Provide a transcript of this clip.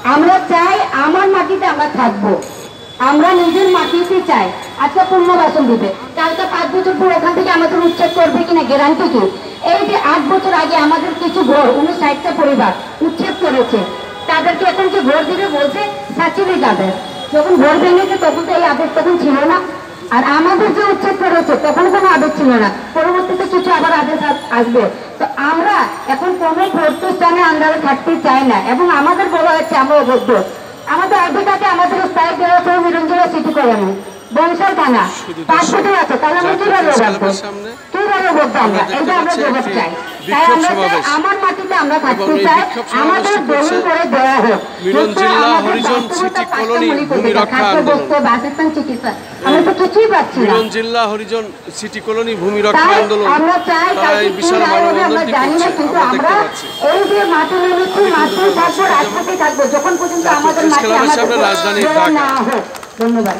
আমরা চাই আমার মাটিতে আমরা থাকবো, আমরা নিজের মাটিতে চাই। আজকে পুনর্বাসন দিবে, কালকে 5 বছর পর ওখান থেকে আমাদের উচ্ছেদ করবে কিনা গ্যারান্টি কি? এই যে 8 বছর আগে আমাদের কিছু ঘর 59টা পরিবার উচ্ছেদ করেছে, তাদেরকে এখন যে ঘর দিবে বলছে সাচিবে যাবে। যখন ঘর ভেঙেছে তখন তো এই আদেশ তখন ছিল না। আর আমাদের যে উচ্ছেদ করেছে তখন কোনো আদেশ ছিল না, পরবর্তীতে কিছু আবার আদেশ আসবে। তো আমরা এখন কোনো প্রতিষ্ঠানে আন্ডারে থাকতে চাই না, এবং আমাদের বলা হচ্ছে আমরা অবদ্ধ। আমাদের আর্থিকাতে আমাদের স্থায়ী দেওয়া হচ্ছে নিরঞ্জন সিটি কলোনি বংশাল থানা 5 বছর আছে, তাহলে আমরা কিভাবে রাখবো, কিভাবে বলবো? আমরা এইটা আমরা জবাব চাই। তাই আমরা আমার মাটিতে আমরা থাকতে চাই, আমাদের দলিল করে দেওয়া হোক। মিরন জিল্লা হরিজন সিটি কলোনি ভূমি রক্ষা আন্দোলন, বাসস্থান চিকিৎসা আমরা তো কিছুই পাচ্ছি না। মিরন জিল্লা হরিজন সিটি কলোনি ভূমি রক্ষা আন্দোলন আমরা চাই তাই বিশাল মানববন্ধনটি করছে, আমরা দেখতে পাচ্ছি। এই যে মাটি নেমেছি মাটি থাকবো, রাজপথে থাকবো যখন পর্যন্ত আমাদের মাটি রাজধানীর ঢাকা। না হোক। ধন্যবাদ।